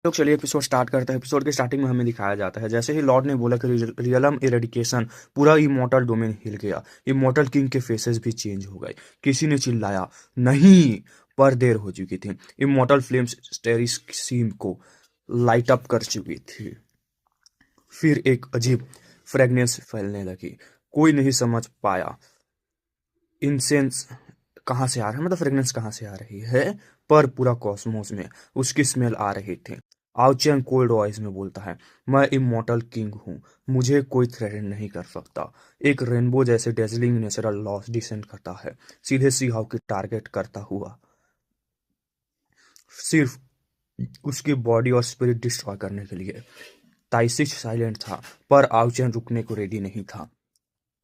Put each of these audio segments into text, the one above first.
तो चलिए episode start करते हैं। एपिसोड के स्टार्टिंग में हमें दिखाया जाता है जैसे ही लॉर्ड ने बोला कि रियलम इरेडिकेशन, पूरा इमॉर्टल डोमेन हिल गया। इमॉर्टल किंग के फेसेस भी चेंज हो गए। किसी ने चिल्लाया नहीं, पर देर हो चुकी थी। इमॉर्टल फ्लेम्स स्टेरिस सीम को लाइट अप कर चुकी थी। फिर एक अजीब फ्रेगनेंस फैलने लगी। कोई नहीं समझ पाया इंसेंस कहाँ से आ रहा है, मतलब फ्रेगनेंस कहाँ से आ रही है, पर पूरा कॉस्मोस में उसकी स्मेल आ रही थी। आउचेन कोल्ड वॉइस में बोलता है, मैं इमॉर्टल किंग हूँ, मुझे कोई थ्रेटन नहीं कर सकता। एक रेनबो जैसे डेजलिंग नेचुरल लॉस डिसेंड करता है, सीधे सी हाउ की टारगेट करता हुआ, सिर्फ उसकी बॉडी और स्पिरिट डिस्ट्रॉय करने के लिए। ताइसिच साइलेंट था, पर आउचेन रुकने को रेडी नहीं था।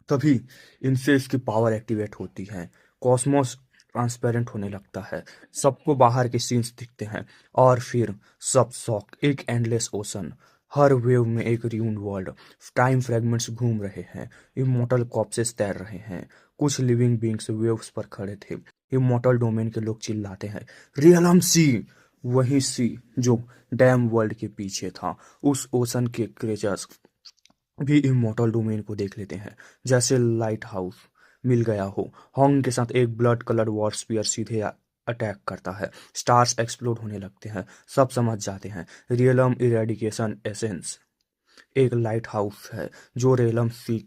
तभी इनसे इसकी पावर एक्टिवेट होती है। कॉस्मोस ट्रांसपेरेंट होने लगता है, सबको बाहर के सीन्स दिखते हैं, और फिर सब शॉक, एक एंडलेस ओशन, हर वेव में एक र्यून्ड वर्ल्ड। टाइम फ्रेगमेंट्स घूम रहे हैं, इमॉर्टल कॉप्सेस तैर रहे हैं। कुछ लिविंग बींग्स वेव्स पर खड़े थे। इमॉर्टल डोमेन के लोग चिल्लाते हैं, रियलम सी, वही सी जो डैम वर्ल्ड के पीछे था। उस ओशन के क्रेचर्स भी इमॉर्टल डोमेन को देख लेते हैं, जैसे लाइट हाउस मिल गया हो। हॉन्ग के साथ एक ब्लड कलर्ड वॉर स्पीयर सीधे अटैक करता है। स्टार्स एक्सप्लोड होने लगते हैं। सब समझ जाते हैं रियलम इरेडिकेशन एसेंस एक लाइट हाउस है जो रेलम सी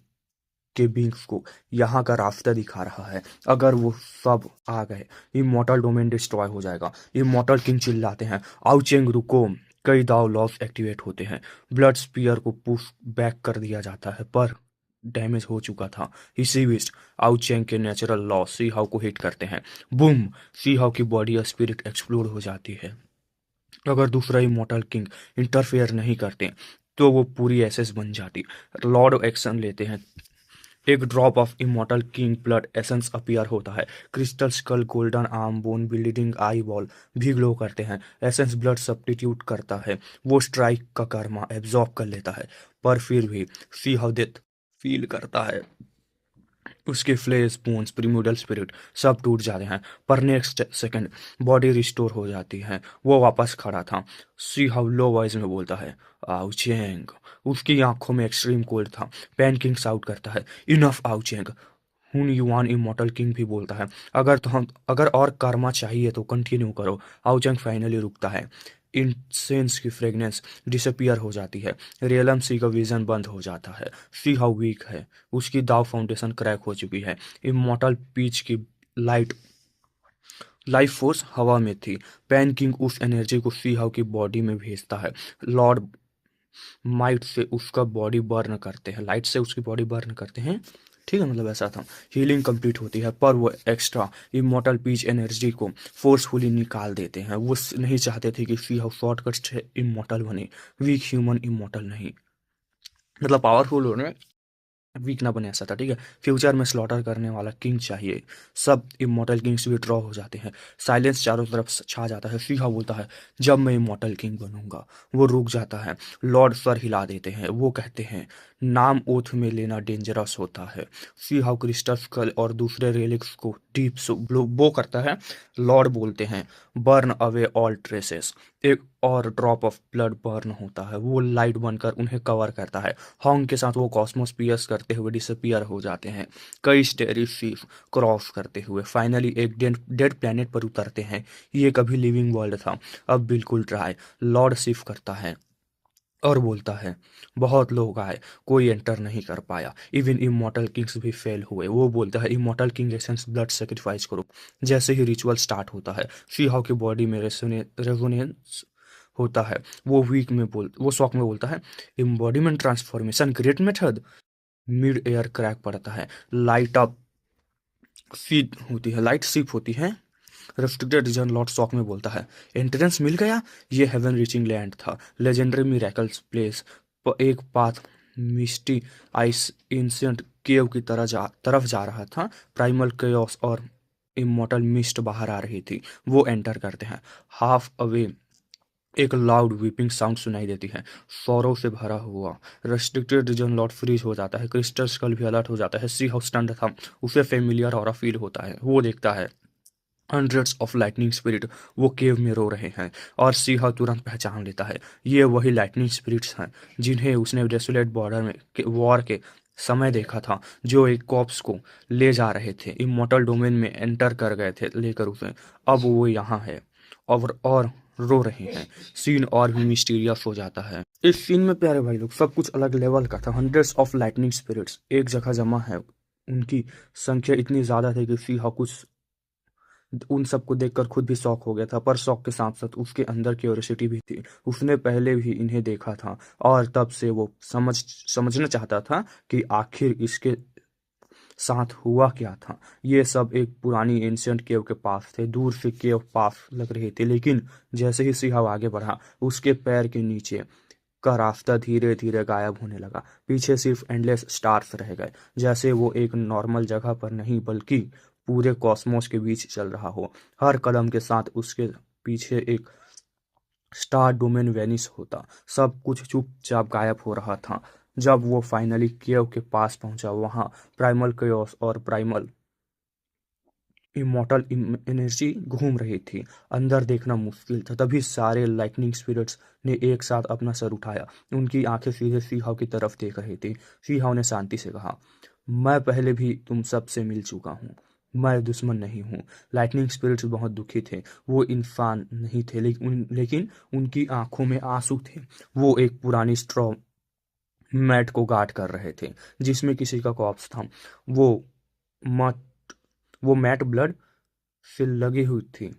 के बींग्स को यहाँ का रास्ता दिखा रहा है। अगर वो सब आ गए, इमॉर्टल डोमेन डिस्ट्रॉय हो जाएगा। इमॉर्टल किंग चिल्लाते हैं, आउचेंग रुको। कई दाव लॉस एक्टिवेट होते हैं। ब्लड स्पीयर को पुश बैक कर दिया जाता है, पर डैमेज हो चुका था। इसी बीच आउचेंग के नेचुरल लॉ सी हाउ को हिट करते हैं। बूम, सी हाउ की बॉडी और स्पिरिट एक्सप्लोड हो जाती है। अगर दूसरा इमॉर्टल किंग इंटरफेयर नहीं करते तो वो पूरी एसेस बन जाती। लॉर्ड एक्शन लेते हैं। एक drop of immortal king blood essence appear होता है। Crystal skull, golden arm, bone building eye ball भी ग्लो करते हैं। एसेंस ब्लड सब्स्टिट्यूट करता है, वो स्ट्राइक का कर्मा एब्जॉर्ब कर लेता है, पर फिर भी सी हाउ डेथ फील करता है। उसके फ्लेश, बोन्स, प्रिमोडल स्पिरिट सब टूट जाते हैं, पर नेक्स्ट सेकंड बॉडी रिस्टोर हो जाती है। वो वापस खड़ा था। सी हाउ लो वॉइस में बोलता है, आउचेंग। उसकी आंखों में एक्सट्रीम कोल्ड था। पैन किंग आउट करता है, इनफ आउचेंग। हुन युआन इमॉर्टल किंग भी बोलता है, अगर और कर्मा चाहिए तो कंटिन्यू करो। आउचेंग फाइनली रुकता है। इंसेंस की फ्रेगनेंस डिसअपियर हो जाती है। रियलम सी का विजन बंद हो जाता है। सी हाउ वीक है, उसकी दाव फाउंडेशन क्रैक हो चुकी है। इमॉर्टल पीच की लाइट लाइफ फोर्स हवा में थी। पैन किंग उस एनर्जी को सी हाउ की बॉडी में भेजता है। लॉर्ड माइट से उसका बॉडी बर्न करते हैं, लाइट से उसकी बॉडी बर्न करते हैं। ठीक है, मतलब ऐसा था। हीलिंग कंप्लीट होती है, पर वो एक्स्ट्रा इमॉर्टल पीच एनर्जी को फोर्सफुली निकाल देते हैं। वो नहीं चाहते थे कि सी हाउ शॉर्टकट से इमॉर्टल बने। वीक ह्यूमन इमॉर्टल नहीं, मतलब पावरफुल होने वीक ना बने, ऐसा था। ठीक है, फ्यूचर में स्लॉटर करने वाला किंग चाहिए। सब इमॉर्टल किंग्स विड्रॉ हो जाते हैं। साइलेंस चारों तरफ छा जाता है। सीहा बोलता है, जब मैं इमॉर्टल किंग बनूंगा। वो रुक जाता है। लॉर्ड सर हिला देते हैं। वो कहते हैं, नाम ओथ में लेना डेंजरस होता है। सीहा क्रिस्टल स्कल और दूसरे रेलिक्स को डीप बो करता है। लॉर्ड बोलते हैं, बर्न अवे ऑल ट्रेसेस। एक और ड्रॉप ऑफ ब्लड बर्न होता है, वो लाइट बनकर उन्हें कवर करता है। हॉन्ग के साथ वो कॉस्मोस पियर्स करते हुए डिसअपियर हो जाते हैं, कई स्टेरी सीफ क्रॉस करते हुए फाइनली एक डेड प्लेनेट पर उतरते हैं। ये कभी लिविंग वर्ल्ड था, अब बिल्कुल ड्राई। लॉर्ड सिफ करता है और बोलता है, बहुत लोग आए, कोई एंटर नहीं कर पाया। इवन इमॉर्टल किंग्स भी फेल हुए। वो बोलता है, immortal king essence blood sacrifice करो। जैसे ही रिचुअल स्टार्ट होता है, सी हाउ की बॉडी में रेजोनेंस होता है। वो शॉक में बोलता है, embodiment transformation great method. Mid air crack पड़ता है। लाइट सिप होती है। रेस्ट्रिक्टेड रीजन लॉर्ड शॉक में बोलता है, एंट्रेंस मिल गया। ये हेवन रीचिंग लैंड था, लेजेंडरी मिरेकल्स प्लेस। एक पाथ मिस्टी आइस एंशिएंट केव की तरफ जा रहा था। प्राइमल केओस और इमॉर्टल मिस्ट बाहर आ रही थी। वो एंटर करते हैं। हाफ अवे एक लाउड वीपिंग साउंड सुनाई देती है, सौरों से भरा हुआ। रेस्ट्रिक्टेड रीजन लॉर्ड फ्रीज हो जाता है। क्रिस्टल स्कल भी अलर्ट हो जाता है। सी हाउस स्टंड था, उसे फेमिलियर और फील होता है। वो देखता है हंड्रेड्स ऑफ लाइटनिंग स्पिरिट वो केव में रो रहे हैं और सीहा तुरंत पहचान लेता है ये वही लाइटनिंग स्पिरिट्स हैं जिन्हें उसने डेसोलेट बॉर्डर में वॉर के समय देखा था, जो एक कॉप्स को ले जा रहे थे, इमॉर्टल डोमेन में एंटर कर गए थे लेकर उसे। अब वो यहाँ है और रो रहे हैं। सीन और भी मिस्टीरियस हो जाता है। इस सीन में प्यारे भाई लोग सब कुछ अलग लेवल का था। हंड्रेड्स ऑफ लाइटनिंग स्पिरिट्स एक जगह जमा है। उनकी संख्या इतनी ज्यादा थी कि सीहा कुछ उन सबको देखकर खुद भी शॉक हो गया था, पर शॉक के साथ साथ उसके अंदर क्यूरियोसिटी भी थी। उसने पहले भी इन्हें देखा था और तब से वो समझना चाहता था कि आखिर इसके साथ हुआ क्या था। ये सब एक पुरानी एंशियंट केव के पास थे। दूर से केव पास लग रहे थे, लेकिन जैसे ही सिंह आगे बढ़ा, उसके पैर के नीचे का रास्ता धीरे धीरे गायब होने लगा। पीछे सिर्फ एंडलेस स्टार्स रह गए, जैसे वो एक नॉर्मल जगह पर नहीं बल्कि पूरे कॉस्मोस के बीच चल रहा हो। हर कदम के साथ उसके पीछे एक स्टार डोमेन वेनिस होता। सब कुछ चुपचाप गायब हो रहा था। जब वो फाइनली केव के पास पहुंचा, वहां प्राइमल केओस और प्राइमल इमॉर्टल एनर्जी घूम रही थी। अंदर देखना मुश्किल था। तभी सारे लाइटनिंग स्पिरिट्स ने एक साथ अपना सर उठाया। उनकी आंखें सीधे सीहाव की तरफ देख रही थी। सीहाव ने शांति से कहा, मैं पहले भी तुम सबसे मिल चुका हूँ। मैं दुश्मन नहीं हूँ। लाइटनिंग स्पिरिट्स बहुत दुखी थे। वो इंसान नहीं थे, लेकिन उनकी आंखों में आंसू थे। वो एक पुरानी स्ट्रॉ मैट को गार्ड कर रहे थे, जिसमें किसी का कॉप्स था। वो मत वो मैट ब्लड से लगी हुई थी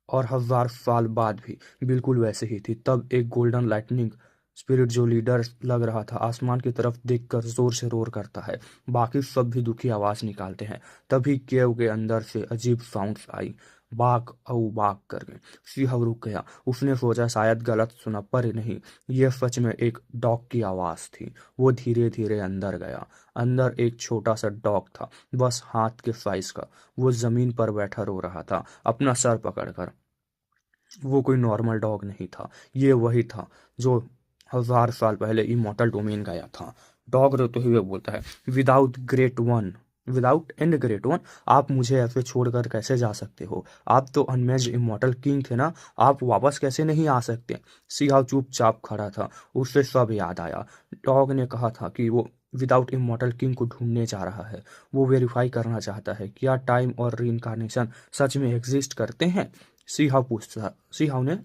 और 1000 साल बाद भी बिल्कुल वैसे ही थी। तब एक गोल्डन लाइटनिंग स्पिरिट जो लीडर लग रहा था, आसमान की तरफ देखकर जोर से रोर करता है। बाकी सब भी दुखी आवाज निकालते हैं। तभी केव के अंदर से अजीब साउंड्स आई, बाक औ बाक करके। सिंह रुक गया। उसने सोचा शायद गलत सुना, पर नहीं, यह सच में एक डॉग की आवाज थी। वो धीरे धीरे अंदर गया। अंदर एक छोटा सा डॉग था, बस हाथ के साइज का। वो जमीन पर बैठा रो रहा था, अपना सर पकड़कर। वो कोई नॉर्मल डॉग नहीं था। ये वही था जो 1000 साल पहले इमॉर्टल डोमेन गया था। डॉग रोते हुए बोलता है, विदाउट एंड ग्रेट वन, आप मुझे ऐसे छोड़कर कैसे जा सकते हो? आप तो अनमेच्ड इमॉर्टल किंग थे ना, आप वापस कैसे नहीं आ सकते? सियाह चुपचाप खड़ा था। उससे सब याद आया। डॉग ने कहा था कि वो विदाउट इमॉर्टल किंग को ढूंढने जा रहा है। वो वेरीफाई करना चाहता है क्या टाइम और रीइंकार्नेशन सच में एग्जिस्ट करते हैं। सिंह ने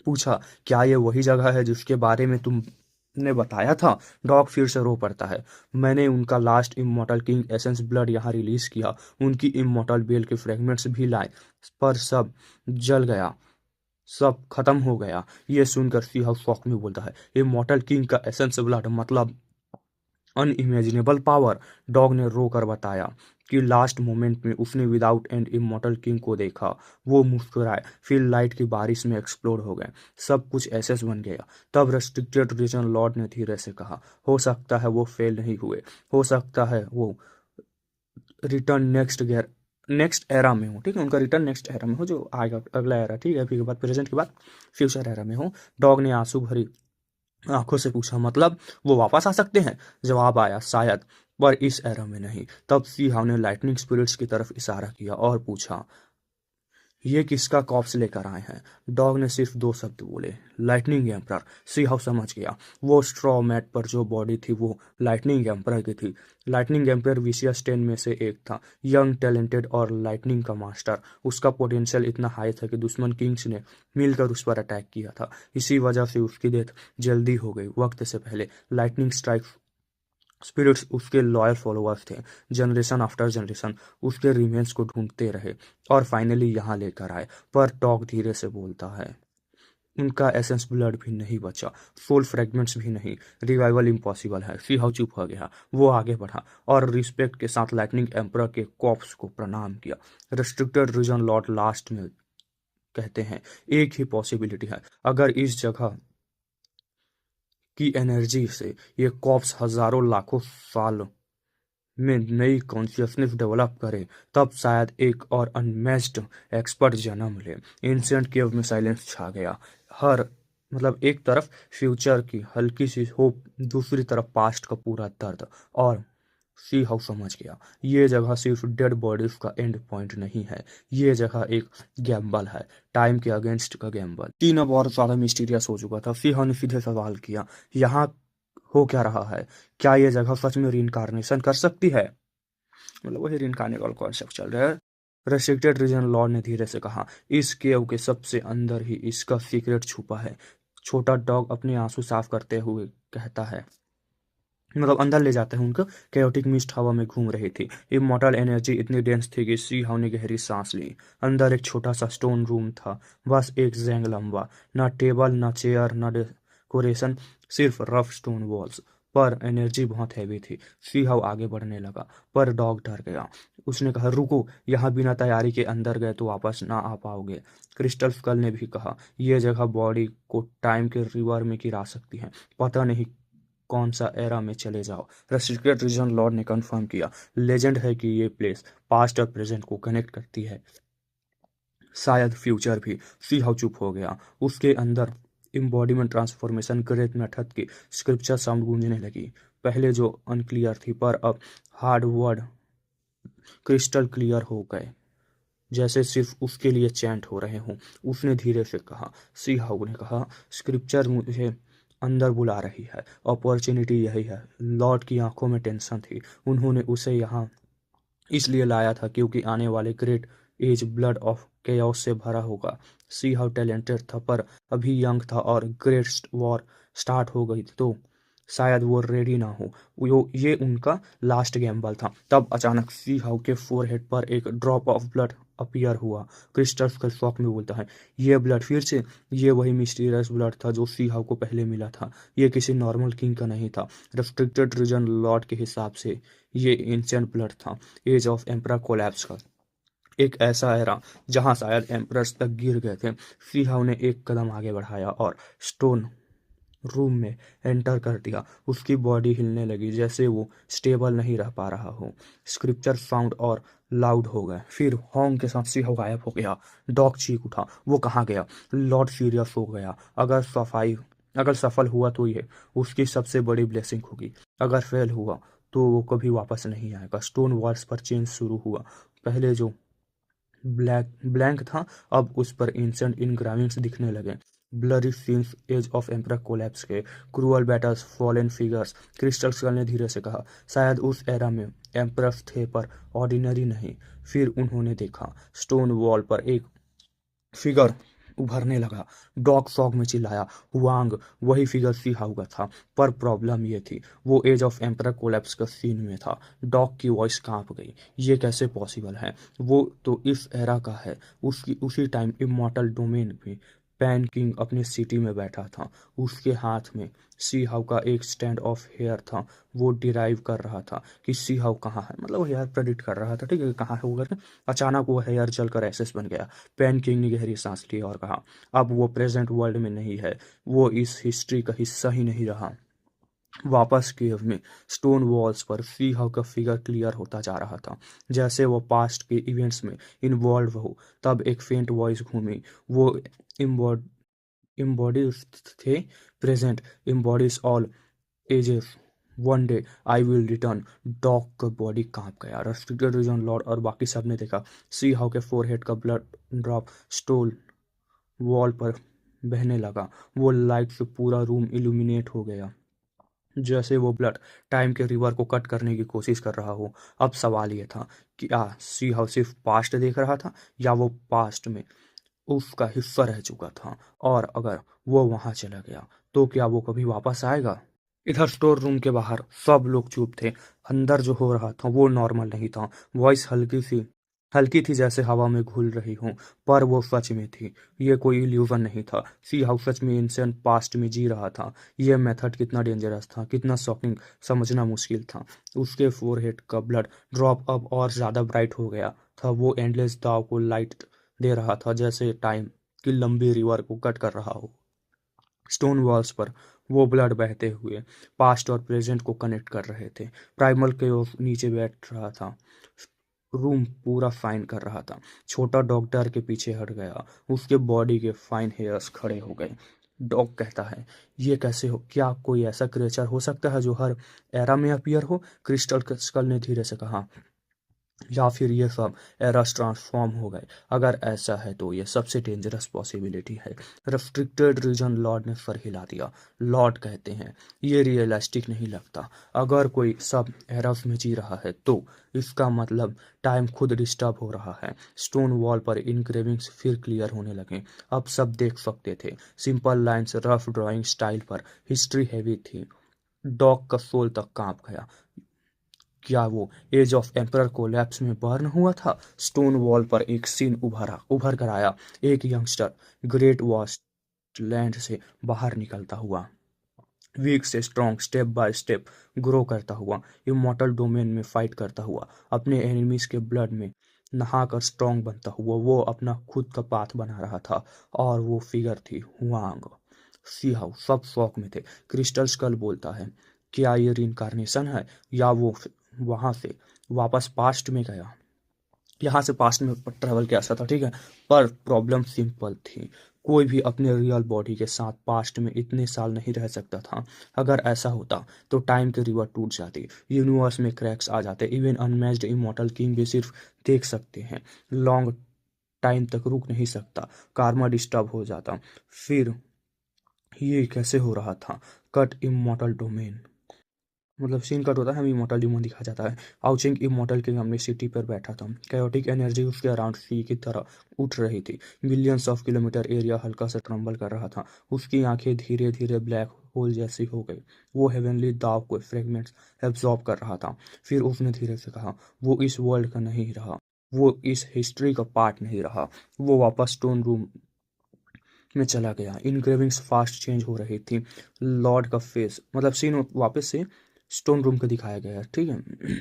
पूछा, क्या ये वही जगह है जिसके बारे में तुमने बताया था? डॉग फिर से रो पड़ता है। मैंने उनका last immortal king essence blood यहाँ रिलीज किया। उनकी इमॉर्टल बेल के फ्रेगमेंट्स भी लाए, पर सब जल गया, सब खत्म हो गया। ये सुनकर सिंह शॉक में बोलता है, इमॉर्टल किंग का एसेंस ब्लड मतलब अनइमेजिनेबल पावर। डॉग ने रो कर बताया कि लास्ट मोमेंट में उसने विदाउट एंड इमॉर्टल किंग को देखा। वो मुस्कुराए, फिर लाइट की बारिश में एक्सप्लोड हो गए, सब कुछ एसेस बन गया। तब रेस्ट्रिक्टेड रीजन लॉर्ड ने धीरे से कहा, हो सकता है वो फेल नहीं हुए, हो सकता है वो रिटर्न नेक्स्ट एरा में हो। ठीक है, उनका रिटर्न नेक्स्ट एरा में हो, जो आएगा अगला एरा। ठीक है, फिर के बाद प्रेजेंट के बाद फ्यूचर एरा में हो। डॉग ने आंसू भरी आंखों से पूछा, मतलब वो वापस आ सकते हैं? जवाब आया, शायद, पर इस एरा में नहीं। तब सिंह ने लाइटनिंग स्पिरिट्स की तरफ इशारा किया और पूछा, ये किसका कॉप्स लेकर आए हैं? डॉग ने सिर्फ 2 शब्द बोले, लाइटनिंग एम्परर। सिंह समझ गया। वो स्ट्रॉ मैट पर जो बॉडी थी वो लाइटनिंग एम्परर की थी। लाइटनिंग एम्परर विशियस 10 में से एक था, यंग, टैलेंटेड और लाइटनिंग का मास्टर। उसका पोटेंशियल इतना हाई था कि दुश्मन किंग्स ने मिलकर उस पर अटैक किया था। इसी वजह से उसकी डेथ जल्दी हो गई, वक्त से पहले। लाइटनिंग स्ट्राइक स्पिरिट्स उसके लॉयल फॉलोअर्स थे। जनरेशन आफ्टर जनरेशन उसके रिमेन्स को ढूंढते रहे और फाइनली यहाँ लेकर आए। पर डॉग धीरे से बोलता है, उनका एसेंस ब्लड भी नहीं बचा, सोल फ्रेगमेंट्स भी नहीं, रिवाइवल इम्पॉसिबल है। सिंह चुप हो गया। वो आगे बढ़ा और रिस्पेक्ट के साथ लाइटनिंग एम्परर के कॉप्स को प्रणाम किया। रेस्ट्रिक्टेड रीजन लॉर्ड लास्ट में कहते हैं, एक ही पॉसिबिलिटी है, अगर इस जगह की एनर्जी से ये कॉप्स हजारों लाखों साल में नई कॉन्शियसनेस डेवलप करे, तब शायद एक और अनमैच्ड एक्सपर्ट जन्म ले। एंशियंट केव में साइलेंस छा गया। हर एक तरफ फ्यूचर की हल्की सी होप, दूसरी तरफ पास्ट का पूरा दर्द। और सी हाउ समझ गया, ये जगह सिर्फ डेड बॉडीज का एंड पॉइंट नहीं है, ये जगह एक गैम्बल है, टाइम के अगेंस्ट का गैम्बल। तीन अब और ज्यादा मिस्टीरियस हो चुका था। सी हाउ ने सीधे सवाल किया, यहाँ हो क्या रहा है? क्या ये जगह सच में रीइंकार्नेशन कर सकती है? मतलब वही रीइंकार्नेशन कॉन्सेप्ट चल रहा है। रेस्ट्रिक्टेड रीजन लॉर्ड ने धीरे से कहा, इस केव के सबसे अंदर ही इसका सीक्रेट छुपा है। छोटा डॉग अपने आंसू साफ करते हुए कहता है, मतलब अंदर ले जाते हैं उनको। कैओटिक मिस्ट हवा में घूम रही थी। इमॉर्टल एनर्जी इतनी डेंस थी कि सी हाउ ने गहरी सांस ली। अंदर एक छोटा सा स्टोन रूम था, बस एक जैंग लंबा। ना टेबल, ना चेयर, ना डेकोरेशन, सिर्फ रफ स्टोन वॉल्स। पर एनर्जी बहुत हैवी थी। सी हाउ आगे बढ़ने लगा, पर डॉग डर गया। उसने कहा, रुको, यहाँ बिना तैयारी के अंदर गए तो वापस ना आ पाओगे। क्रिस्टल स्कल ने भी कहा, यह जगह बॉडी को टाइम के रिवर में गिरा सकती है, पता नहीं कौन सा एरा में चले जाओ। रेस्ट्रिक्टेड रीजन लॉर्ड ने कंफर्म किया, लेजेंड है कि ये प्लेस पास्ट और प्रेजेंट को कनेक्ट करती है, शायद फ्यूचर भी। सी हाउ चुप हो गया। उसके अंदर इम्बॉडीमेंट ट्रांसफॉर्मेशन ग्रेट मेथड की स्क्रिप्चर साउंड गूंजने लगी, पहले जो अनक्लियर थी, पर अब हार्ड वर्ड क्रिस्टल क्लियर हो गए, जैसे सिर्फ उसके लिए चैंट हो रहे हों। उसने धीरे से कहा, सी हाउ ने कहा, स्क्रिप्चर मुझे अंदर बुला रही है, अपॉर्चुनिटी यही है। लॉर्ड की आंखों में टेंशन थी। उन्होंने उसे यहाँ इसलिए लाया था क्योंकि आने वाले great age blood of chaos से भरा होगा। सी हाउ टैलेंटेड था, पर अभी यंग था, और ग्रेट वॉर स्टार्ट हो गई तो शायद वो रेडी ना हो। ये उनका लास्ट गैम्बल था। तब अचानक सी हाउ के फोरहेड पर एक ड्रॉप ऑफ ब्लड अपीयर हुआ। क्रिस्टल्स का शॉक में बोलता है, ये ब्लड फिर से? ये वही मिस्टीरियस ब्लड था जो सी हाउ को पहले मिला था। ये किसी नॉर्मल किंग का नहीं था। रेस्ट्रिक्टेड रीजन लॉर्ड के हिसाब से ये एंशिएंट ब्लड था, एज ऑफ एम्परर कोलैप्स का। एक ऐसा एरा जहां शायद एम्परर्स तक गिर गए थे। सी हाउ ने एक कदम आगे बढ़ाया और स्टोन रूम में एंटर कर दिया। उसकी बॉडी हिलने लगी, जैसे वो स्टेबल नहीं रह पा रहा हो। स्क्रिप्चर साउंड और लाउड हो गए, फिर होंग के साथ सिंह गायब हो गया। डॉग चीख उठा, वो कहाँ गया? लॉर्ड सीरियस हो गया। अगर सफल हुआ तो ये उसकी सबसे बड़ी ब्लेसिंग होगी, अगर फेल हुआ तो वो कभी वापस नहीं आएगा। स्टोन वॉल्स पर चेंज शुरू हुआ। पहले जो ब्लैंक था, अब उस पर एंशिएंट इनग्राविंग्स दिखने लगे। Blurry scenes, age of emperor collapse के, cruel battles, fallen figures. Crystal skull ने धीरे से कहा, शायद उस एरा में एम्परर्स थे, पर ऑर्डिनरी नहीं। फिर उन्होंने देखा, स्टोन वॉल पर एक फिगर उभरने लगा। डॉग शॉक में चिल्लाया, हुआंग! वही फिगर सी हाउ का था, पर प्रॉब्लम ये थी, वो एज ऑफ एम्परर कोलैप्स का सीन में था। डॉग की वॉइस कांप गई, ये कैसे पॉसिबल है? वो तो इस एरा का है। उसकी उसी टाइम इमॉर्टल डोमेन में पैन किंग अपनी सिटी में बैठा था। उसके हाथ में सी हाउ का एक स्टैंड ऑफ हेयर था। वो डिराइव कर रहा था कि सी हाउ कहाँ है, मतलब वो हेयर प्रेडिक्ट कर रहा था, ठीक है, कहाँ है वो करके। अचानक वो हेयर जलकर एसेस बन गया। पैन किंग ने गहरी सांस ली और कहा, अब वो प्रेजेंट वर्ल्ड में नहीं है, वो इस हिस्ट्री का हिस्सा ही नहीं रहा। वापस केव में स्टोन वॉल्स पर सी हाउ का फिगर क्लियर होता जा रहा था, जैसे वो पास्ट के इवेंट्स में इन्वॉल्व हो। तब एक फेंट वॉइस घूमी, वो इम्बॉडीज थे, present embodies all ages, one day I will return. Dog का बॉडी कांप गया। रेस्ट्रिक्टेड रीजन लॉर्ड और बाकी सब ने देखा, सी हाउ के फोरहेड का ब्लड ड्रॉप स्टोल वॉल पर बहने लगा। वो लाइट से पूरा रूम इल्यूमिनेट हो गया, जैसे वो ब्लड टाइम के रिवर को कट करने की कोशिश कर रहा हो। अब सवाल ये था कि क्या सी हाउ सिर्फ पास्ट देख रहा था, या वो पास्ट में उसका हिस्सा रह चुका था, और अगर वो वहां चला गया तो क्या वो कभी वापस आएगा? इधर स्टोर रूम के बाहर सब लोग चुप थे। अंदर जो हो रहा था वो नॉर्मल नहीं था। वॉइस हल्की थी, जैसे हवा में घुल रही हो, पर वो सच में थी। ये कोई इल्यूजन नहीं था। सी हाउ सच में एंशिएंट पास्ट में जी रहा था। ये मेथड कितना डेंजरस था, कितना शॉकिंग, समझना मुश्किल था। उसके फोरहेड का ब्लड ड्रॉप अब और ज्यादा ब्राइट हो गया था। वो एंडलेस दाव को लाइट दे रहा था, जैसे टाइम की लंबी रिवर को कट कर रहा हो। स्टोन वॉल्स पर वो ब्लड बहते हुए पास्ट और प्रेजेंट को कनेक्ट कर रहे थे। प्राइमल केओस नीचे बैठ रहा था, रूम पूरा फाइन कर रहा था। छोटा डॉग डर के पीछे हट गया, उसके बॉडी के फाइन हेयर्स खड़े हो गए। डॉग कहता है, ये कैसे हो, क्या कोई ऐसा क्रिएचर हो सकता है जो हर एरा में अपीयर हो? क्रिस्टल स्कल ने धीरे से कहा, या फिर ये सब एरर्स ट्रांसफॉर्म हो गए। अगर ऐसा है तो ये सबसे डेंजरस पॉसिबिलिटी है। रेस्ट्रिक्टेड रीजन लॉर्ड ने सर हिला दिया। लॉर्ड कहते हैं, ये रियलिस्टिक नहीं लगता। अगर कोई सब एरर्स में जी रहा है तो इसका मतलब टाइम खुद डिस्टर्ब हो रहा है। स्टोन वॉल पर इनक्रेविंग्स फिर क्लियर होने लगे। अब सब देख सकते थे। Simple lines rough drawing style पर हिस्ट्री हैवी थी। डॉग का सोल तक कांप गया। क्या वो एज ऑफ एम्परर कोलैप्स में बर्न हुआ था? स्टोन वॉल पर एक सीन उभर कर आया। एक यंगस्टर ग्रेट वास्ट लैंड से बाहर निकलता हुआ, वीक से strong, step by step grow करता हुआ, इमॉर्टल डोमेन में फाइट करता हुआ, अपने एनिमीज के ब्लड में नहाकर स्ट्रॉन्ग बनता हुआ, वो अपना खुद का पाथ बना रहा था। और वो फिगर थी हुआंग। सीहाउ सब शौक में थे। क्रिस्टल स्कल बोलता है, क्या ये रिइंकार्नेशन है, या वो वहां से वापस पास्ट में गया? यहाँ से पास्ट में ट्रेवल किया था, ठीक है। पर प्रॉब्लम सिंपल थी। कोई भी अपने रियल बॉडी के साथ पास्ट में इतने साल नहीं रह सकता था। अगर ऐसा होता तो टाइम की रिवर टूट जाती, यूनिवर्स में क्रैक्स आ जाते, इवन अनमैच्ड इमॉर्टल किंग भी सिर्फ देख सकते हैं, लॉन्ग टाइम तक रुक नहीं सकता, कार्मा डिस्टर्ब हो जाता। फिर ये कैसे हो रहा था? कट इमॉर्टल डोमेन, मतलब सीन कट होता है, हमें इमोर्टल डिमोन दिखाया जाता है। आउचिंग इमोर्टल किंग अपनी सिटी पर बैठा था। कैओटिक एनर्जी उसके अराउंड सी की तरह उठ रही थी। मिलियंस ऑफ किलोमीटर एरिया हल्का सा ट्रम्बल कर रहा था। उसकी आंखें धीरे धीरे ब्लैक होल जैसी हो गई। वो हेवनली दाव को फ्रेगमेंट्स एब्जॉर्ब कर रहा था। फिर उसने धीरे से कहा, वो इस वर्ल्ड का नहीं रहा, वो इस हिस्ट्री का पार्ट नहीं रहा। वो वापस स्टोन रूम में चला गया। इनग्रेविंग्स फास्ट चेंज हो रही थी। लॉर्ड का फेस, मतलब सीन वापस से स्टोन रूम को दिखाया गया है, ठीक है।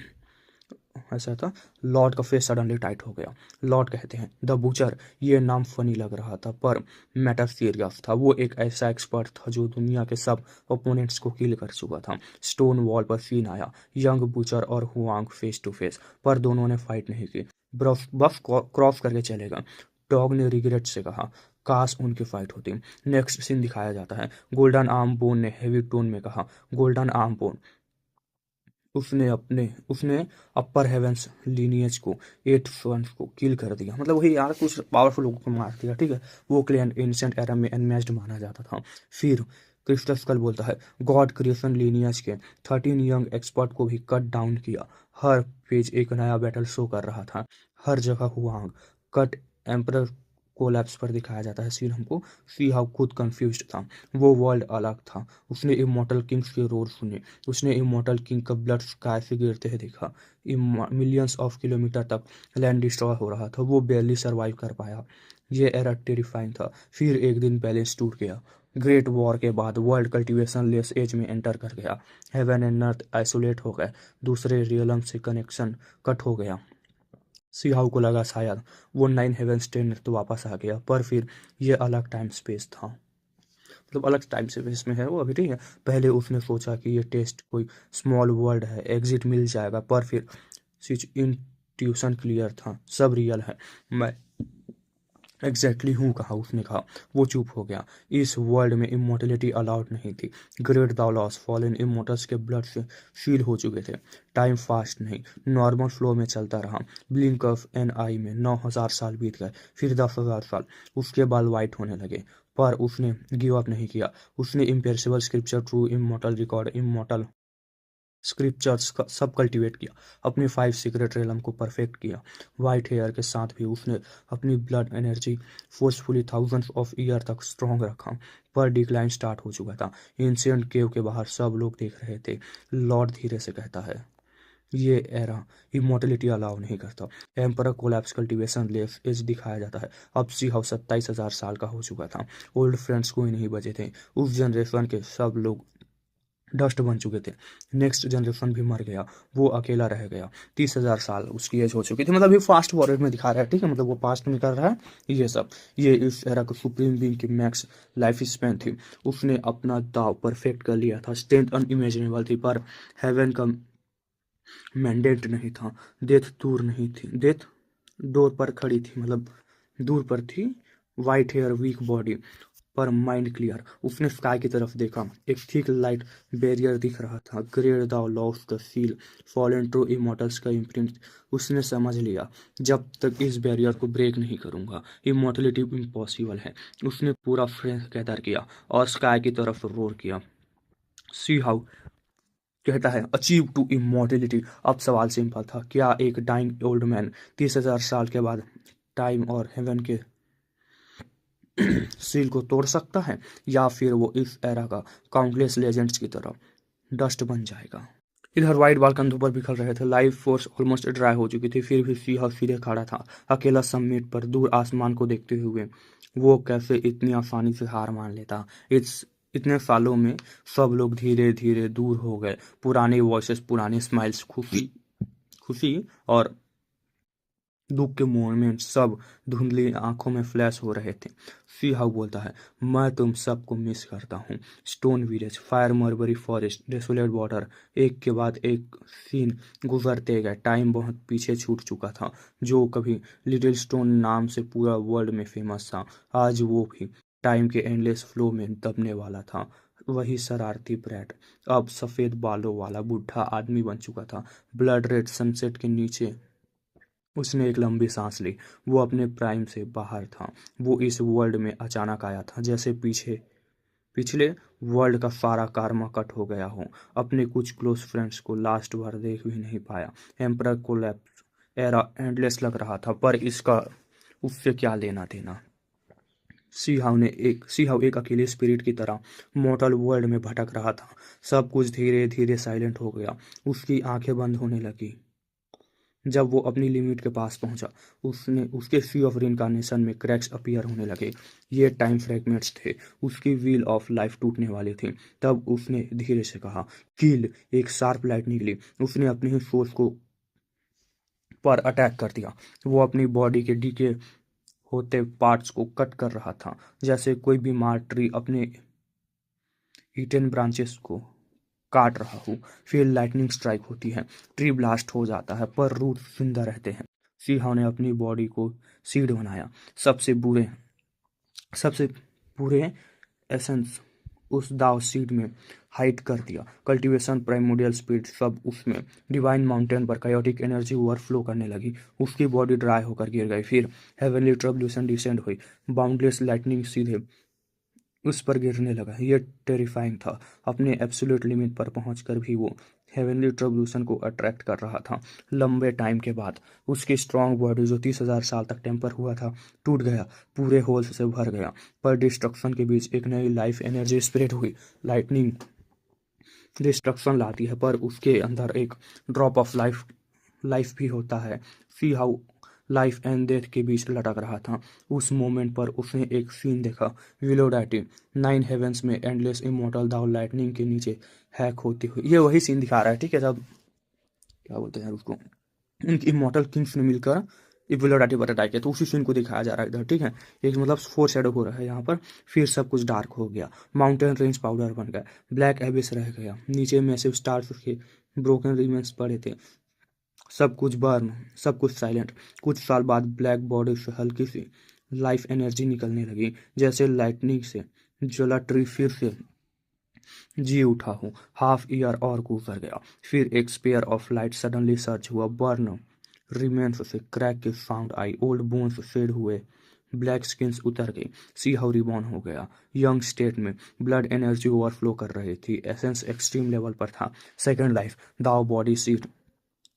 ऐसा था। लॉर्ड का फेस सडनली टाइट हो गया। लॉर्ड कहते हैं, द बूचर, ये नाम फनी लग रहा था पर मैटर सीरियस था। वो एक ऐसा एक्सपर्ट था जो दुनिया के सब ओपोनेंट्स को किल कर चुका था। स्टोन वॉल पर सीन आया, यंग बूचर और हुआंग फेस टू फेस, पर दोनों ने फाइट नहीं की, बस क्रॉस करके चलेगा। डॉग ने रिग्रेट से कहा, काश उनकी फाइट होती। नेक्स्ट सीन दिखाया जाता है। गोल्डन आर्म बोन ने हेवी टोन में कहा, गोल्डन आर्म बोन, उसने अपर हेवेंस लीनियज को, एट सन्स को किल कर दिया। मतलब वही यार, कुछ पावरफुल लोगों को मार दिया, ठीक है। वो क्लैन एंशिएंट एरा में अनमैच्ड माना जाता था। फिर क्रिस्टल स्कल बोलता है, गॉड क्रिएशन लीनियज के 13 यंग एक्सपर्ट को भी कट डाउन किया। हर पेज एक नया बैटल शो कर रहा था। हर जगह हुआंग कट एम्परर कोलैप्स पर दिखाया जाता है सीन हमको। सी हाउ खुद कंफ्यूज्ड था। वो वर्ल्ड अलग था। उसने इमॉर्टल किंग्स के रोर सुने। उसने इमॉर्टल किंग का ब्लड स्काई से गिरते हुए देखा। मिलियंस ऑफ किलोमीटर तक लैंड डिस्ट्रॉय हो रहा था। वो बेरली सर्वाइव कर पाया। ये एरा टेरिफाइंग था। फिर एक दिन बैलेंस टूट गया। ग्रेट वॉर के बाद वर्ल्ड कल्टीवेशन लेस एज में एंटर कर गया। हेवन एंड अर्थ आइसोलेट हो गए। दूसरे रियलम से कनेक्शन कट हो गया। सिहाऊ को लगा शायद वो 9 हेवन तो वापस आ गया, पर फिर ये अलग टाइम स्पेस था। मतलब अलग टाइम स्पेस में है वो अभी, ठीक है। पहले उसने सोचा कि ये टेस्ट कोई स्मॉल वर्ल्ड है, एग्जिट मिल जाएगा, पर फिर सिच इंट्यूशन क्लियर था, सब रियल है। मैं एग्जैक्टली हूँ कहा उसने कहा। वो चुप हो गया। इस वर्ल्ड में इमोर्टलिटी अलाउड नहीं थी। ग्रेट दाउलॉस फॉलन इमोर्टल्स के ब्लड से फील हो चुके थे। टाइम फास्ट नहीं, नॉर्मल फ्लो में चलता रहा। ब्लिंक ऑफ एन आई में 9,000 साल बीत गए, फिर 10,000 साल। उसके बाल वाइट होने लगे, पर उसने गिव अप नहीं किया। उसने imperishable scripture, true immortal record, immortal scriptures का सब कल्टीवेट किया। अपने 5 सीक्रेट रेलम को परफेक्ट किया। वाइट हेयर के साथ भी उसने अपनी blood energy forcefully thousands of year तक स्ट्रॉन्ग रखा। पर डिक्लाइन स्टार्ट हो चुका था। एंशियंट केव के बाहर सब लोग देख रहे थे। लॉर्ड धीरे से कहता है, ये एरा इमोर्टलिटी अलाउ नहीं करता। Emperor collapse cultivation less age दिखाया जाता है। अब सी हाउस 27,000 साल का हो चुका था। ओल्ड फ्रेंड्स कोई नहीं बचे थे। उस जनरेशन के सब लोग डस्ट बन चुके थे। नेक्स्ट जनरेशन भी मर गया। वो अकेला रह गया। 30,000 साल उसकी एज हो चुकी थी। मतलब ये फास्ट फॉरवर्ड में दिखा रहा है, ठीक है। मतलब वो पास्ट में कर रहा है ये सब। ये इस एरा का सुप्रीम बीइंग की मैक्स लाइफ स्पैन थी। उसने अपना दाव परफेक्ट कर लिया था। स्ट्रेंथ अनइमेजिनेबल थी, पर हेवन का मैंडेट नहीं था। डेथ दूर नहीं थी, डेथ डोर पर खड़ी थी, मतलब दूर पर थी। वाइट हेयर, वीक बॉडी, पर माइंड क्लियर। उसने स्काई की तरफ देखा। एक थिक लाइट बैरियर दिख रहा था। Great Dao lost the seal fallen true immortals का इम्प्रिंट। उसने समझ लिया, जब तक इस बैरियर को ब्रेक नहीं करूंगा इमॉर्टलिटी इम्पॉसिबल है। उसने पूरा फ्रेंड गैदर किया और स्काई की तरफ रोर किया। सी हाउ कहता है अचीव टू इमॉर्टलिटी। अब सवाल सिंपल था, क्या एक डाइंग ओल्ड मैन 30,000 साल के बाद टाइम और हेवन के सील को तोड़ सकता है, या फिर वो इस एरा का काउंटलेस लेजेंड्स की तरह डस्ट बन जाएगा। इधर व्हाइट बाल कंधों पर बिखर रहे थे। लाइफ फोर्स ऑलमोस्ट ड्राई हो चुकी थी, फिर भी सीहा सीधे खड़ा था, अकेला समिट पर दूर आसमान को देखते हुए। वो कैसे इतनी आसानी से हार मान लेता। इतने सालों में सब लोग धीरे धीरे दूर हो गए। पुराने वॉइसेस, पुराने स्माइल्स, खुशी खुशी और दुख के मोमेंट सब धुंधली आंखों में फ्लैश हो रहे थे। सी हाउ बोलता है, मैं तुम सबको मिस करता हूँ। Stone village, fire mulberry forest, desolate water, एक के बाद एक सीन गुजरते गए। टाइम बहुत पीछे छूट चुका था। जो कभी लिटिल स्टोन नाम से पूरा वर्ल्ड में फेमस था, आज वो भी टाइम के एंडलेस फ्लो में दबने वाला था। वही शरारती ब्रैट अब सफ़ेद बालों वाला बूढ़ा आदमी बन चुका था। ब्लड रेड सनसेट के नीचे उसने एक लंबी सांस ली। वो अपने प्राइम से बाहर था। वो इस वर्ल्ड में अचानक आया था, जैसे पिछले वर्ल्ड का सारा कार्मा कट हो गया हो। अपने कुछ क्लोज फ्रेंड्स को लास्ट बार देख भी नहीं पाया। एम्परर कोलैप्स एरा एंडलेस लग रहा था, पर इसका उससे क्या लेना देना। सीहाव एक अकेले स्पिरिट की तरह मॉर्टल वर्ल्ड में भटक रहा था। सब कुछ धीरे धीरे साइलेंट हो गया। उसकी आंखें बंद होने लगी। जब वो अपनी लिमिट के पास पहुंचा, उसके सी ऑफ रिनकारनेशन में क्रैक्स अपीयर होने लगे। ये टाइम फ्रैगमेंट्स थे। उसकी व्हील ऑफ लाइफ टूटने वाली थी। तब उसने धीरे से कहा, किल। एक शार्प लाइट निकली। उसने अपने ही सोर्स को पर अटैक कर दिया। वो अपनी बॉडी के डीके होते पार्ट्स को कट कर रहा था, जैसे कोई बीमार ट्री अपने ईटन ब्रांचेस को काट रहा हूँ। फिर लाइटनिंग स्ट्राइक होती है। ट्री ब्लास्ट हो जाता है, पर रूट जिंदा रहते हैं। सिंह ने अपनी बॉडी को सीड बनाया। सबसे बुरे सबसे बुरे एसेंस उस दाव सीड में हाइड कर दिया। कल्टीवेशन, प्राइमोडियल स्पीड, सब उसमें। डिवाइन माउंटेन पर कायोटिक एनर्जी ओवरफ्लो करने लगी। उसकी बॉडी ड्राई होकर गिर गई। फिर हेवनली ट्रबल्यूशन डिसेंड हुई। बाउंडलेस लाइटनिंग सीधे उस पर गिरने लगा। यह टेरिफाइंग था। अपने एब्सोल्यूट लिमिट पर पहुंचकर भी वो हेवनली ट्रबल्यूशन को अट्रैक्ट कर रहा था। लंबे टाइम के बाद उसकी स्ट्रांग बॉडी, जो 30,000 साल तक टेम्पर हुआ था, टूट गया, पूरे होल्स से भर गया। पर डिस्ट्रक्शन के बीच एक नई लाइफ एनर्जी स्प्रेड हुई। लाइटनिंग डिस्ट्रक्शन लाती है, पर उसके अंदर एक ड्रॉप ऑफ लाइफ भी होता है। See how life and death के बीच लटक रहा था। उस मोमेंट पर उसने एक सीन देखा। विलोडाटी 9 हेवेंस में एंडलेस इमोर्टल दाव लाइटनिंग के नीचे हैक होती हुई। ये वही सीन दिखा रहा है, ठीक है। जब क्या बोलते हैं यार उसको, उनकी इमोर्टल किंग्स ने मिलकर विलोडाटी पर अटैक किया, तो उसी सीन को दिखाया जा रहा है इधर, ठीक है। एक मतलब फोर शेडो हो रहा है यहाँ पर। फिर सब कुछ डार्क हो गया। माउंटेन रेंज पाउडर बन गया। ब्लैक एबिस रह गया। नीचे मैसिव स्टार्स के ब्रोकन रिमेंस पड़े थे। सब कुछ बर्न, सब कुछ साइलेंट। कुछ साल बाद ब्लैक बॉडी से हल्की सी लाइफ एनर्जी निकलने लगी, जैसे लाइटनिंग से जला ट्री फिर से जी उठा हूँ। हाफ ईयर और गुजर गया। फिर एक sphere of light suddenly search हुआ। बर्न रिमेंस से क्रैक की साउंड आई। ओल्ड बोन्स फेड हुए। ब्लैक स्किन्स उतर गई। सी हाउ रिबॉर्न हो गया। यंग स्टेट में ब्लड एनर्जी ओवरफ्लो कर रही थी। एसेंस एक्सट्रीम लेवल पर था। सेकेंड लाइफ दाव बॉडी सीट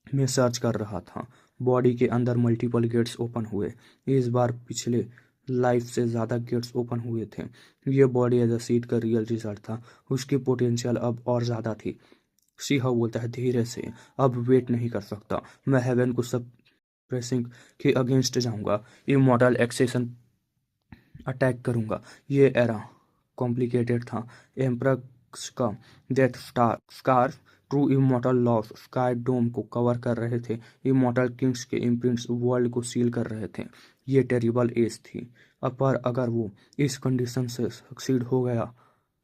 में सर्च कर रहा था। बॉडी के अंदर मल्टीपल गेट्स ओपन हुए। इस बार पिछले लाइफ से ज़्यादा गेट्स ओपन हुए थे। ये बॉडी एज अ सीड का रियल रिजल्ट था। उसकी पोटेंशियल अब और ज़्यादा थी। सीहा बोलता है धीरे से, अब वेट नहीं कर सकता। मैं हेवन को सब प्रेसिंग के अगेंस्ट जाऊंगा। इमॉर्टल एक्सेशन अटैक करूंगा। ये एरा कॉम्प्लिकेटेड था। एम्परर का death scar true immortal loss sky dome को कवर कर रहे थे। इमॉर्टल किंग्स के इम्प्रिंट्स वर्ल्ड को सील कर रहे थे। ये टेरिबल एज थी। पर अगर वो इस कंडीशन से सक्सीड हो गया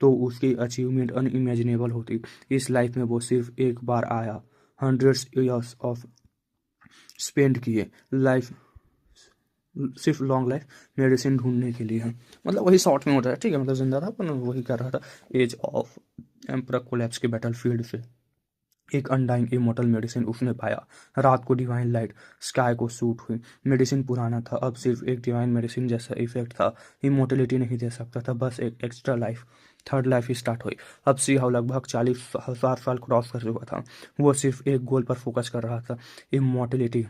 तो उसकी अचीवमेंट अनइमेजिनेबल होती। इस लाइफ में वो सिर्फ एक बार आया। हंड्रेड्स ईयर्स ऑफ स्पेंड किए। लाइफ सिर्फ लॉन्ग लाइफ मेडिसिन ढूंढने के लिए है। मतलब वही शॉर्ट में होता है, ठीक है, मतलब जिंदा था पर वही कर रहा था। एज ऑफ एम्परर कोलैप्स के बैटल फील्ड से एक अनडाइंग इमोर्टल मेडिसिन उसने पाया। रात को डिवाइन लाइट स्काई को सूट हुई। मेडिसिन पुराना था, अब सिर्फ एक डिवाइन मेडिसिन जैसा इफेक्ट था। इमोर्टलिटी नहीं दे सकता था, बस एक extra life. Third life start हुई। अब सी हाउ लगभग 40,000 साल क्रॉस कर चुका था। वो सिर्फ एक गोल पर फोकस कर रहा था, इमोर्टलिटी।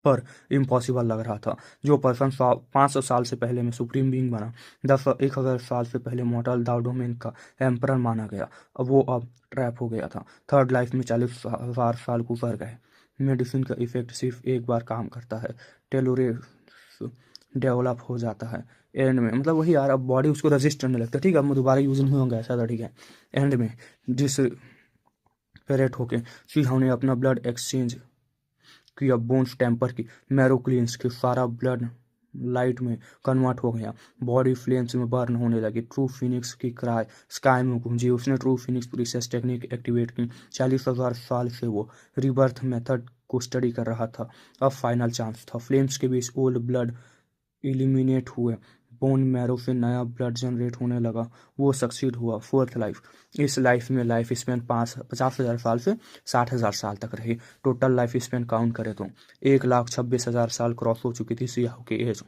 पर इम्पॉसिबल लग रहा था। जो पर्सन 500 साल से पहले में सुप्रीम बीइंग बना, 1,000 साल से पहले मॉर्टल दाउडोमेन का एम्परर माना गया, अब ट्रैप हो गया था। थर्ड लाइफ में 40,000 साल गुजर गए। मेडिसिन का इफेक्ट सिर्फ एक बार काम करता है, टेलोरेस डेवलप हो जाता है। एंड में मतलब वही यार, अब बॉडी उसको रेजिस्ट करने लगता है, ठीक है, अब दोबारा यूज नहीं होंगे ऐसा था, ठीक है। एंड में जिस पेरेट होके सी हमने अपना ब्लड एक्सचेंज किया, बोन्स टेम्पर की, मैरो क्लींस की, सारा ब्लड लाइट में कन्वर्ट हो गया, बॉडी फ्लेम्स में बर्न होने लगी। ट्रू फिनिक्स की क्राई स्काई में गूंजी। उसने ट्रू फिनिक्स प्रीसेस टेक्निक एक्टिवेट की। 40,000 साल से वो रिबर्थ मेथड को स्टडी कर रहा था। अब फाइनल चांस था। फ्लेम्स के बीच ओल्ड ब्लड इलिमिनेट हुए, बोन मैरो से नया ब्लड जनरेट होने लगा। वो सक्सीड हुआ। Fourth life. इस लाइफ में लाइफ स्पेन 50,000 साल से 60,000 साल तक रही। टोटल लाइफ स्पेन काउंट करें तो 1,26,000 साल क्रॉस हो चुकी थी सियाह की एज।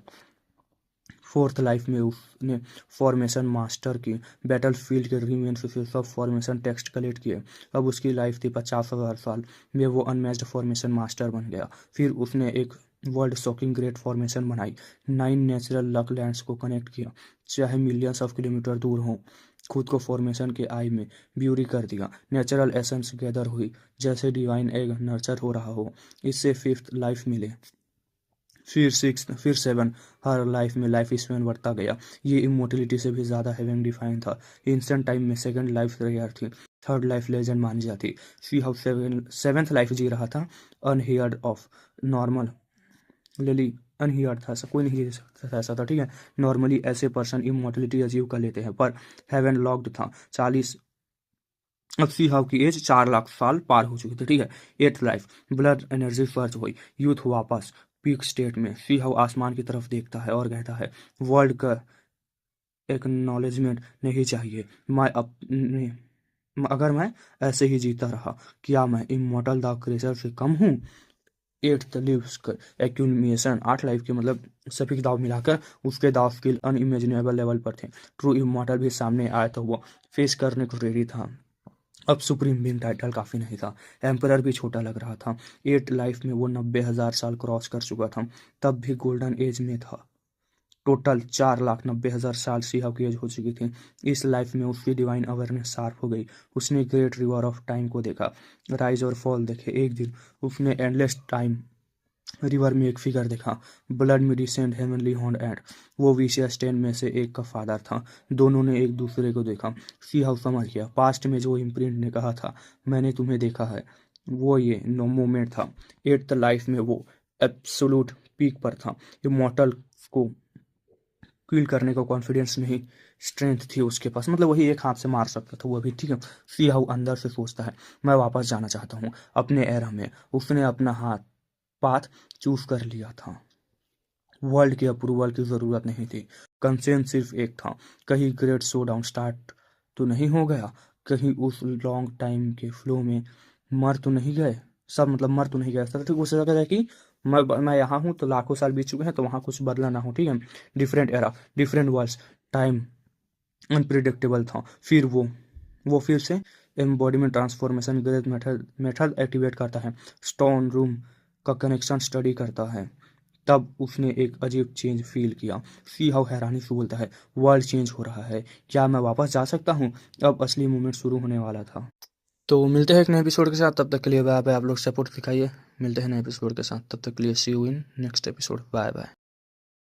फोर्थ लाइफ में उसने फॉर्मेशन मास्टर की, बैटल फील्ड के रिमेन्स से सब फॉर्मेशन टेक्स्ट कलेक्ट किए। अब उसकी लाइफ थी 50,000 साल में वो अनमैच्ड फॉर्मेशन मास्टर बन गया। फिर उसने एक वर्ल्ड शॉकिंग ग्रेट फॉर्मेशन बनाई, 9 नेचुरल लक लैंड्स को कनेक्ट किया, चाहे मिलियंस ऑफ किलोमीटर दूर हों। खुद को फॉर्मेशन के आई में ब्यूरी कर दिया। नेचुरल एसेंस गैदर हुई, जैसे डिवाइन एग नर्चर हो रहा हो। इससे फिफ्थ लाइफ मिले, फिर सिक्स, फिर सेवन। हर लाइफ में लाइफ स्पेन बढ़ता गया। ये इमोर्टिलिटी से भी ज़्यादा हेवन डिफाइन था। इंस्टेंट टाइम में सेकंड लाइफ रेयर थी, थर्ड लाइफ लेजेंड मानी जाती। सी हाउ सेवेंथ लाइफ जी रहा था, unheard of normal lily. Unheard था, ऐसा कोई नहीं जी सकता था, ऐसा था, ठीक है। नॉर्मली ऐसे पर्सन इमोर्टिलिटी अचीव कर लेते हैं, पर हेवन लॉक्ड था। 40, अब सी हाउ की एज 4 लाख साल पार हो चुकी थी, ठीक है। Eighth life. Blood energy search हुई, यूथ वापस पीक स्टेट में। सी हाउ आसमान की तरफ देखता है और कहता है, वर्ल्ड का एक्नॉलेजमेंट नहीं चाहिए। मैं अपने अगर मैं ऐसे ही जीता रहा, क्या मैं इमोर्टल द क्रेचर से कम हूँ? Eighth lives accumulation. 8 लाइफ के मतलब सभी दाव मिलाकर उसके दाव स्किल अनइमेजिनेबल लेवल पर थे। ट्रू इमोर्टल भी सामने आया तो वो फेस करने को रेडी था। अब सुप्रीम बीइंग टाइटल काफ़ी नहीं था, एम्परर भी छोटा लग रहा था। एट लाइफ में वो 90,000 साल क्रॉस कर चुका था, तब भी गोल्डन एज में था। टोटल 4,90,000 साल सिहा की एज हो चुकी थी। इस लाइफ में उसकी डिवाइन अवेयरनेस शार्प हो गई। उसने ग्रेट रिवर ऑफ टाइम को देखा, राइज और फॉल देखे। एक दिन उसने एंडलेस टाइम रिवर में एक फिगर देखा, ब्लड मेडिसेंट हेवनली हॉर्न एंड। वो विशियस 10 में से एक का फादर था। दोनों ने एक दूसरे को देखा। सी हाउ समझ गया, पास्ट में जो इम्प्रिंट ने कहा था, मैंने तुम्हें देखा है, वो ये नो मोमेंट था। एट्थ लाइफ में वो एब्सोलूट पीक पर था। इमॉर्टल को किल करने का कॉन्फिडेंस नहीं, स्ट्रेंथ थी उसके पास, मतलब वही एक हाथ से मार सकता था वो भी, ठीक है। सी हाउ अंदर से सोचता है, मैं वापस जाना चाहता हूँ अपने एरा में। उसने अपना हाथ पाथ चूज कर लिया था। वर्ल्ड की अप्रूवल की ज़रूरत नहीं थी, कंसेंट सिर्फ एक था। कहीं ग्रेट शो डाउन स्टार्ट तो नहीं हो गया, कहीं उस लॉन्ग टाइम के फ्लो में मर तो नहीं गए सब, मतलब मर तो नहीं गए सब, ठीक। उसे लगा है कि मैं यहाँ हूँ तो लाखों साल बीत चुके हैं, तो वहाँ कुछ बदला ना हो, ठीक है। Different era, different worlds, time unpredictable था। फिर वो फिर से embodiment transformation great method activate करता है, स्टोन रूम का कनेक्शन स्टडी करता है। तब उसने एक अजीब चेंज फील किया। सी हाउ हैरानी से बोलता है, वर्ल्ड चेंज हो रहा है, क्या मैं वापस जा सकता हूँ? अब असली मूवमेंट शुरू होने वाला था। तो मिलते हैं एक नए एपिसोड के साथ, तब तक के लिए बाय बाय। आप लोग सपोर्ट दिखाइए। मिलते हैं नए एपिसोड के साथ, तब तक के लिए see you in next episode. Bye bye.